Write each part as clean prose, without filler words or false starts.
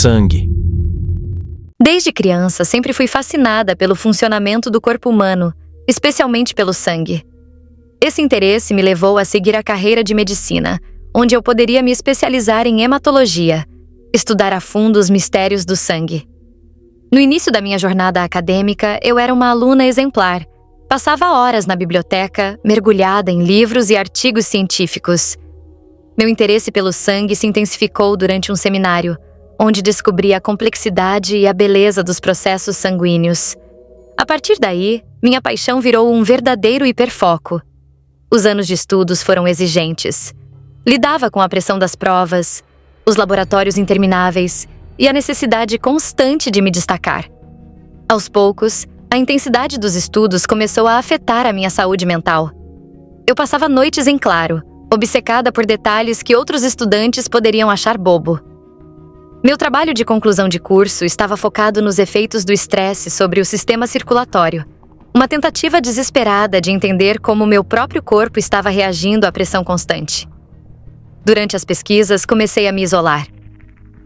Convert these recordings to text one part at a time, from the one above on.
sangue. Desde criança, sempre fui fascinada pelo funcionamento do corpo humano, especialmente pelo sangue. Esse interesse me levou a seguir a carreira de medicina, onde eu poderia me especializar em hematologia, estudar a fundo os mistérios do sangue. No início da minha jornada acadêmica, eu era uma aluna exemplar. Passava horas na biblioteca, mergulhada em livros e artigos científicos. Meu interesse pelo sangue se intensificou durante um seminário, onde descobri a complexidade e a beleza dos processos sanguíneos. A partir daí, minha paixão virou um verdadeiro hiperfoco. Os anos de estudos foram exigentes. Lidava com a pressão das provas, os laboratórios intermináveis e a necessidade constante de me destacar. Aos poucos, a intensidade dos estudos começou a afetar a minha saúde mental. Eu passava noites em claro, obcecada por detalhes que outros estudantes poderiam achar bobo. Meu trabalho de conclusão de curso estava focado nos efeitos do estresse sobre o sistema circulatório, uma tentativa desesperada de entender como meu próprio corpo estava reagindo à pressão constante. Durante as pesquisas, comecei a me isolar.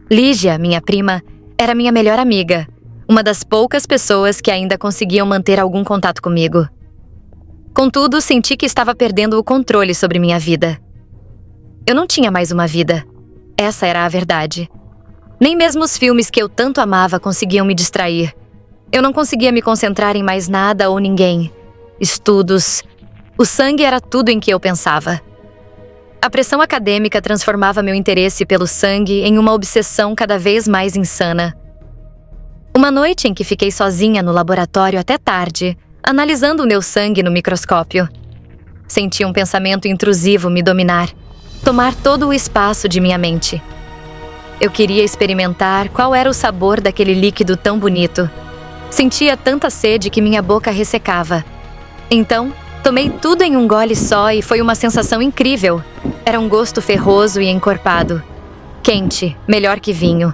Lígia, minha prima, era minha melhor amiga, uma das poucas pessoas que ainda conseguiam manter algum contato comigo. Contudo, senti que estava perdendo o controle sobre minha vida. Eu não tinha mais uma vida. Essa era a verdade. Nem mesmo os filmes que eu tanto amava conseguiam me distrair. Eu não conseguia me concentrar em mais nada ou ninguém. Estudos. O sangue era tudo em que eu pensava. A pressão acadêmica transformava meu interesse pelo sangue em uma obsessão cada vez mais insana. Uma noite em que fiquei sozinha no laboratório até tarde, analisando o meu sangue no microscópio, senti um pensamento intrusivo me dominar, tomar todo o espaço de minha mente. Eu queria experimentar qual era o sabor daquele líquido tão bonito. Sentia tanta sede que minha boca ressecava. Então, tomei tudo em um gole só e foi uma sensação incrível. Era um gosto ferroso e encorpado. Quente, melhor que vinho.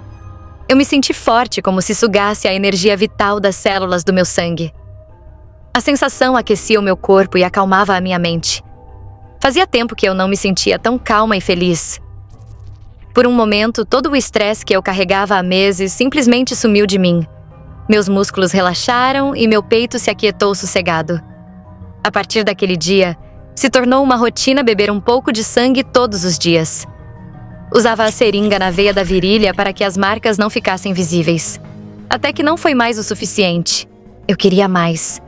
Eu me senti forte, como se sugasse a energia vital das células do meu sangue. A sensação aquecia o meu corpo e acalmava a minha mente. Fazia tempo que eu não me sentia tão calma e feliz. Por um momento, todo o estresse que eu carregava há meses simplesmente sumiu de mim. Meus músculos relaxaram e meu peito se aquietou sossegado. A partir daquele dia, se tornou uma rotina beber um pouco de sangue todos os dias. Usava a seringa na veia da virilha para que as marcas não ficassem visíveis. Até que não foi mais o suficiente. Eu queria mais.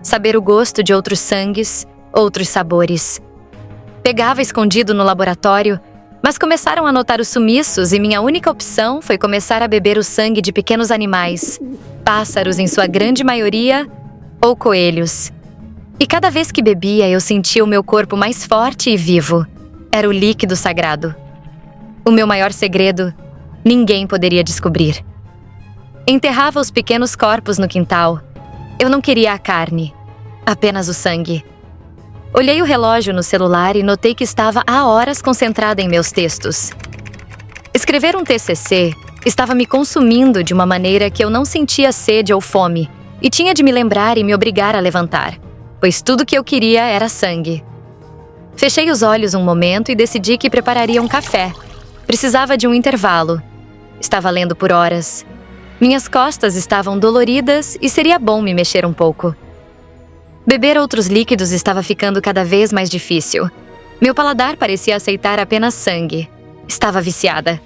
Saber o gosto de outros sangues, outros sabores. Pegava escondido no laboratório, mas começaram a notar os sumiços e minha única opção foi começar a beber o sangue de pequenos animais, pássaros em sua grande maioria, ou coelhos. E cada vez que bebia, eu sentia o meu corpo mais forte e vivo. Era o líquido sagrado. O meu maior segredo, ninguém poderia descobrir. Enterrava os pequenos corpos no quintal. Eu não queria a carne, apenas o sangue. Olhei o relógio no celular e notei que estava há horas concentrada em meus textos. Escrever um TCC estava me consumindo de uma maneira que eu não sentia sede ou fome e tinha de me lembrar e me obrigar a levantar, pois tudo que eu queria era sangue. Fechei os olhos um momento e decidi que prepararia um café. Precisava de um intervalo. Estava lendo por horas. Minhas costas estavam doloridas e seria bom me mexer um pouco. Beber outros líquidos estava ficando cada vez mais difícil. Meu paladar parecia aceitar apenas sangue. Estava viciada.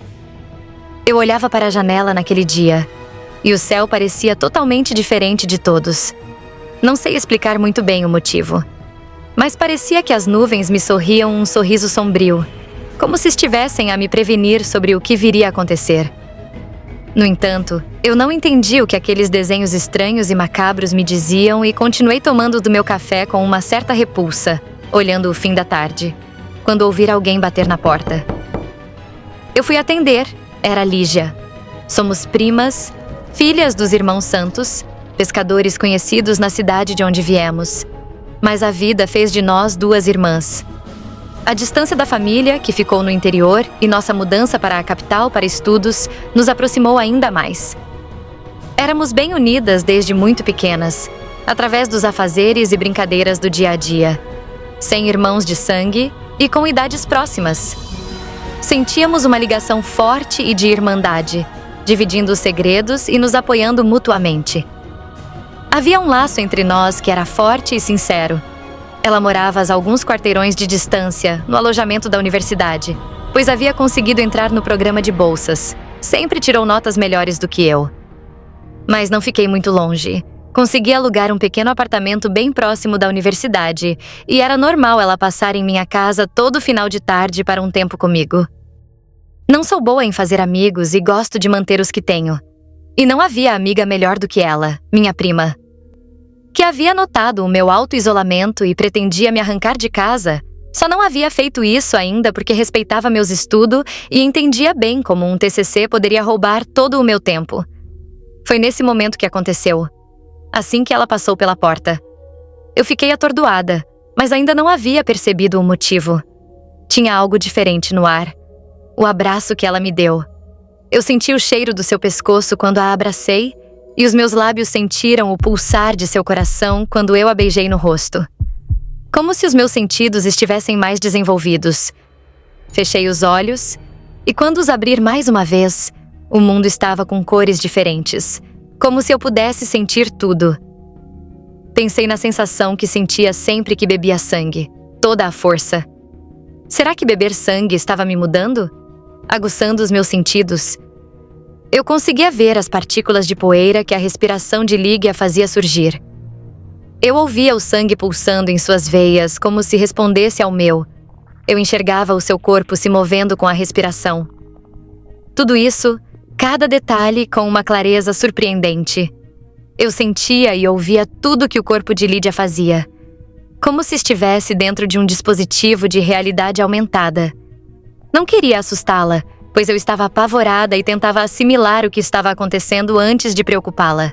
Eu olhava para a janela naquele dia, e o céu parecia totalmente diferente de todos. Não sei explicar muito bem o motivo, mas parecia que as nuvens me sorriam um sorriso sombrio, como se estivessem a me prevenir sobre o que viria a acontecer. No entanto, eu não entendi o que aqueles desenhos estranhos e macabros me diziam e continuei tomando do meu café com uma certa repulsa, olhando o fim da tarde, quando ouvi alguém bater na porta. Eu fui atender. Era Lígia. Somos primas, filhas dos irmãos Santos, pescadores conhecidos na cidade de onde viemos. Mas a vida fez de nós duas irmãs. A distância da família, que ficou no interior, e nossa mudança para a capital para estudos, nos aproximou ainda mais. Éramos bem unidas desde muito pequenas, através dos afazeres e brincadeiras do dia a dia. Sem irmãos de sangue e com idades próximas. Sentíamos uma ligação forte e de irmandade, dividindo os segredos e nos apoiando mutuamente. Havia um laço entre nós que era forte e sincero. Ela morava a alguns quarteirões de distância, no alojamento da universidade, pois havia conseguido entrar no programa de bolsas. Sempre tirou notas melhores do que eu. Mas não fiquei muito longe. Consegui alugar um pequeno apartamento bem próximo da universidade, e era normal ela passar em minha casa todo final de tarde para um tempo comigo. Não sou boa em fazer amigos e gosto de manter os que tenho. E não havia amiga melhor do que ela, minha prima. Que havia notado o meu auto-isolamento e pretendia me arrancar de casa, só não havia feito isso ainda porque respeitava meus estudos e entendia bem como um TCC poderia roubar todo o meu tempo. Foi nesse momento que aconteceu. Assim que ela passou pela porta. Eu fiquei atordoada, mas ainda não havia percebido o motivo. Tinha algo diferente no ar. O abraço que ela me deu. Eu senti o cheiro do seu pescoço quando a abracei, e os meus lábios sentiram o pulsar de seu coração quando eu a beijei no rosto. Como se os meus sentidos estivessem mais desenvolvidos. Fechei os olhos, e quando os abrir mais uma vez, o mundo estava com cores diferentes. Como se eu pudesse sentir tudo. Pensei na sensação que sentia sempre que bebia sangue, toda a força. Será que beber sangue estava me mudando? Aguçando os meus sentidos? Eu conseguia ver as partículas de poeira que a respiração de Lígia fazia surgir. Eu ouvia o sangue pulsando em suas veias, como se respondesse ao meu. Eu enxergava o seu corpo se movendo com a respiração. Tudo isso, cada detalhe com uma clareza surpreendente. Eu sentia e ouvia tudo que o corpo de Lígia fazia, como se estivesse dentro de um dispositivo de realidade aumentada. Não queria assustá-la, pois eu estava apavorada e tentava assimilar o que estava acontecendo antes de preocupá-la.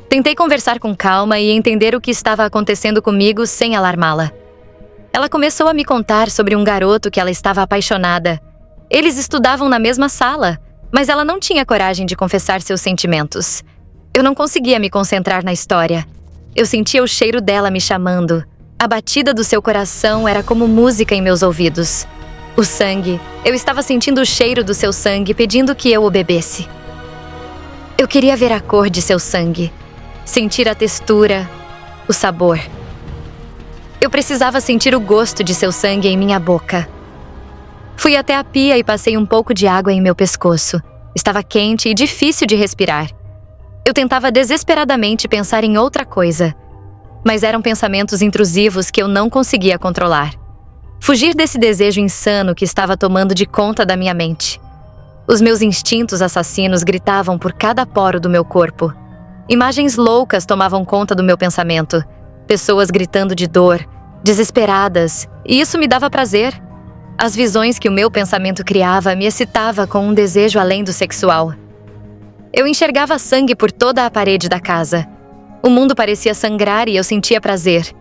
Tentei conversar com calma e entender o que estava acontecendo comigo sem alarmá-la. Ela começou a me contar sobre um garoto que ela estava apaixonada. Eles estudavam na mesma sala, mas ela não tinha coragem de confessar seus sentimentos. Eu não conseguia me concentrar na história. Eu sentia o cheiro dela me chamando. A batida do seu coração era como música em meus ouvidos. O sangue, eu estava sentindo o cheiro do seu sangue pedindo que eu o bebesse. Eu queria ver a cor de seu sangue, sentir a textura, o sabor. Eu precisava sentir o gosto de seu sangue em minha boca. Fui até a pia e passei um pouco de água em meu pescoço. Estava quente e difícil de respirar. Eu tentava desesperadamente pensar em outra coisa, mas eram pensamentos intrusivos que eu não conseguia controlar. Fugir desse desejo insano que estava tomando de conta da minha mente. Os meus instintos assassinos gritavam por cada poro do meu corpo. Imagens loucas tomavam conta do meu pensamento. Pessoas gritando de dor, desesperadas, e isso me dava prazer. As visões que o meu pensamento criava me excitava com um desejo além do sexual. Eu enxergava sangue por toda a parede da casa. O mundo parecia sangrar e eu sentia prazer.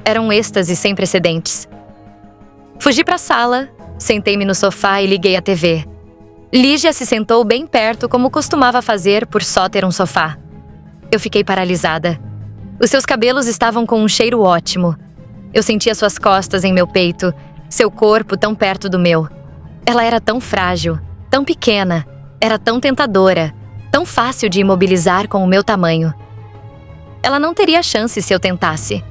Era um êxtase sem precedentes. Fugi para a sala, sentei-me no sofá e liguei a TV. Lígia se sentou bem perto como costumava fazer por só ter um sofá. Eu fiquei paralisada. Os seus cabelos estavam com um cheiro ótimo. Eu sentia suas costas em meu peito, seu corpo tão perto do meu. Ela era tão frágil, tão pequena, era tão tentadora, tão fácil de imobilizar com o meu tamanho. Ela não teria chance se eu tentasse.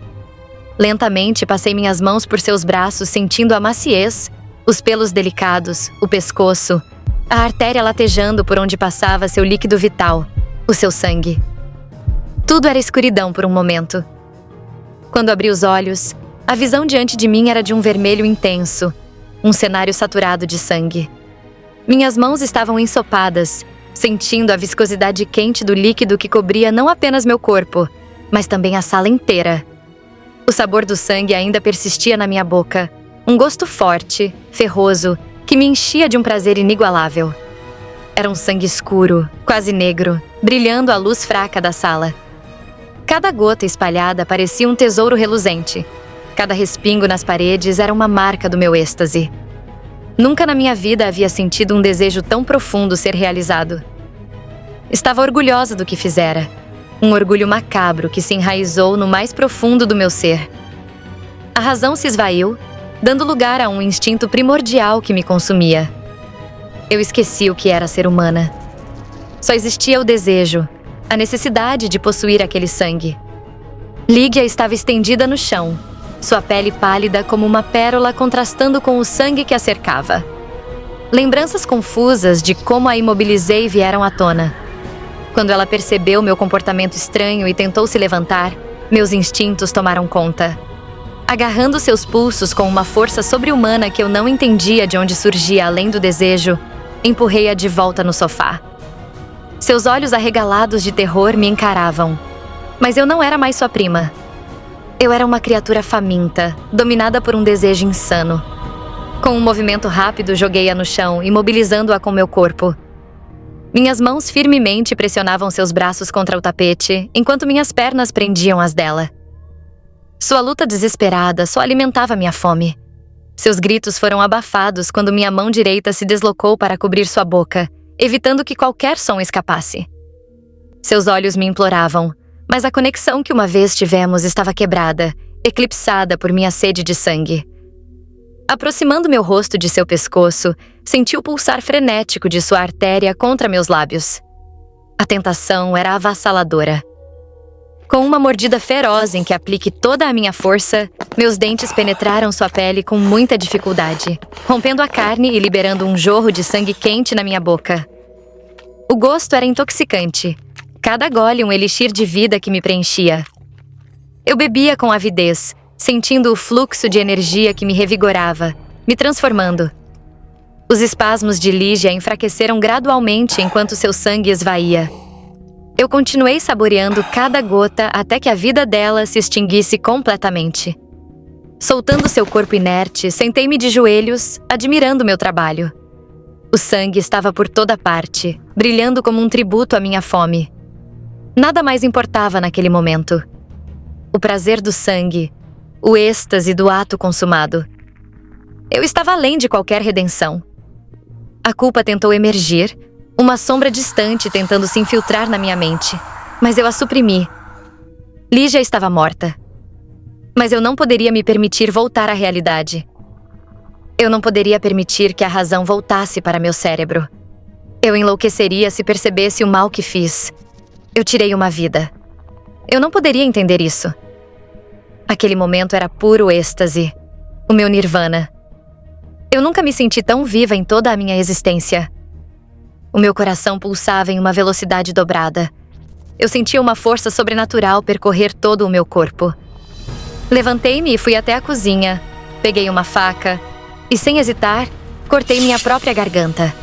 Lentamente passei minhas mãos por seus braços, sentindo a maciez, os pelos delicados, o pescoço, a artéria latejando por onde passava seu líquido vital, o seu sangue. Tudo era escuridão por um momento. Quando abri os olhos, a visão diante de mim era de um vermelho intenso, um cenário saturado de sangue. Minhas mãos estavam ensopadas, sentindo a viscosidade quente do líquido que cobria não apenas meu corpo, mas também a sala inteira. O sabor do sangue ainda persistia na minha boca, um gosto forte, ferroso, que me enchia de um prazer inigualável. Era um sangue escuro, quase negro, brilhando à luz fraca da sala. Cada gota espalhada parecia um tesouro reluzente. Cada respingo nas paredes era uma marca do meu êxtase. Nunca na minha vida havia sentido um desejo tão profundo ser realizado. Estava orgulhosa do que fizera. Um orgulho macabro que se enraizou no mais profundo do meu ser. A razão se esvaiu, dando lugar a um instinto primordial que me consumia. Eu esqueci o que era ser humana. Só existia o desejo, a necessidade de possuir aquele sangue. Lígia estava estendida no chão, sua pele pálida como uma pérola contrastando com o sangue que a cercava. Lembranças confusas de como a imobilizei vieram à tona. Quando ela percebeu meu comportamento estranho e tentou se levantar, meus instintos tomaram conta. Agarrando seus pulsos com uma força sobre-humana que eu não entendia de onde surgia além do desejo, empurrei-a de volta no sofá. Seus olhos arregalados de terror me encaravam. Mas eu não era mais sua prima. Eu era uma criatura faminta, dominada por um desejo insano. Com um movimento rápido, joguei-a no chão, imobilizando-a com meu corpo. Minhas mãos firmemente pressionavam seus braços contra o tapete, enquanto minhas pernas prendiam as dela. Sua luta desesperada só alimentava minha fome. Seus gritos foram abafados quando minha mão direita se deslocou para cobrir sua boca, evitando que qualquer som escapasse. Seus olhos me imploravam, mas a conexão que uma vez tivemos estava quebrada, eclipsada por minha sede de sangue. Aproximando meu rosto de seu pescoço, senti o pulsar frenético de sua artéria contra meus lábios. A tentação era avassaladora. Com uma mordida feroz em que aplique toda a minha força, meus dentes penetraram sua pele com muita dificuldade, rompendo a carne e liberando um jorro de sangue quente na minha boca. O gosto era intoxicante. Cada gole um elixir de vida que me preenchia. Eu bebia com avidez, sentindo o fluxo de energia que me revigorava, me transformando. Os espasmos de Lígia enfraqueceram gradualmente enquanto seu sangue esvaía. Eu continuei saboreando cada gota até que a vida dela se extinguisse completamente. Soltando seu corpo inerte, sentei-me de joelhos, admirando meu trabalho. O sangue estava por toda parte, brilhando como um tributo à minha fome. Nada mais importava naquele momento. O prazer do sangue, o êxtase do ato consumado. Eu estava além de qualquer redenção. A culpa tentou emergir, uma sombra distante tentando se infiltrar na minha mente, mas eu a suprimi. Lígia estava morta. Mas eu não poderia me permitir voltar à realidade. Eu não poderia permitir que a razão voltasse para meu cérebro. Eu enlouqueceria se percebesse o mal que fiz. Eu tirei uma vida. Eu não poderia entender isso. Aquele momento era puro êxtase, o meu nirvana. Eu nunca me senti tão viva em toda a minha existência. O meu coração pulsava em uma velocidade dobrada. Eu sentia uma força sobrenatural percorrer todo o meu corpo. Levantei-me e fui até a cozinha, peguei uma faca e, sem hesitar, cortei minha própria garganta.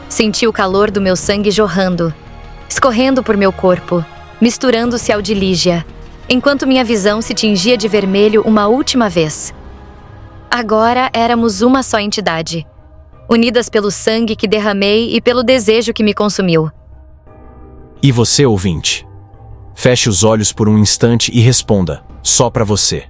Senti o calor do meu sangue jorrando, escorrendo por meu corpo, misturando-se ao de Lígia, enquanto minha visão se tingia de vermelho uma última vez. Agora éramos uma só entidade, unidas pelo sangue que derramei e pelo desejo que me consumiu. E você, ouvinte? Feche os olhos por um instante e responda, só para você.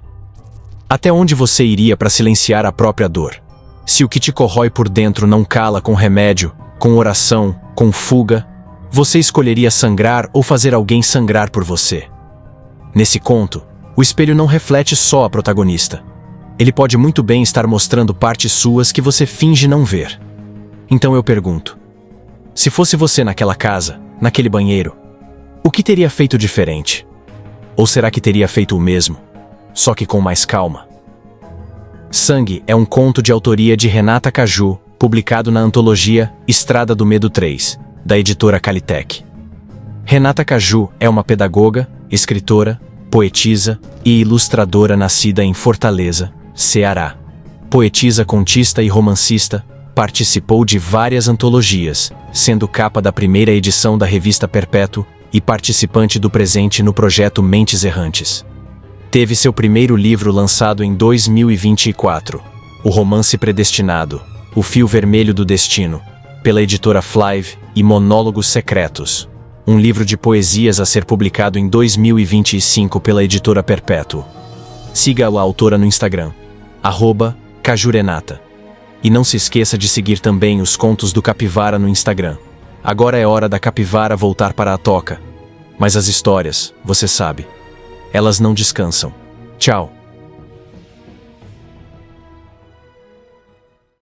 Até onde você iria para silenciar a própria dor? Se o que te corrói por dentro não cala com remédio, com oração, com fuga, você escolheria sangrar ou fazer alguém sangrar por você? Nesse conto, o espelho não reflete só a protagonista. Ele pode muito bem estar mostrando partes suas que você finge não ver. Então eu pergunto, se fosse você naquela casa, naquele banheiro, o que teria feito diferente? Ou será que teria feito o mesmo, só que com mais calma? Sangue é um conto de autoria de Renata Caju, publicado na antologia Estrada do Medo 3, da editora Calitec. Renata Caju é uma pedagoga, escritora, poetisa e ilustradora nascida em Fortaleza, Ceará. Poetisa, contista e romancista, participou de várias antologias, sendo capa da primeira edição da revista Perpétuo e participante do presente no projeto Mentes Errantes. Teve seu primeiro livro lançado em 2024, o romance Predestinado, O Fio Vermelho do Destino, pela editora Flive, e Monólogos Secretos, um livro de poesias a ser publicado em 2025 pela editora Perpétuo. Siga a autora no Instagram, @cajurenata. E não se esqueça de seguir também os contos do Capivara no Instagram. Agora é hora da capivara voltar para a toca. Mas as histórias, você sabe, elas não descansam. Tchau.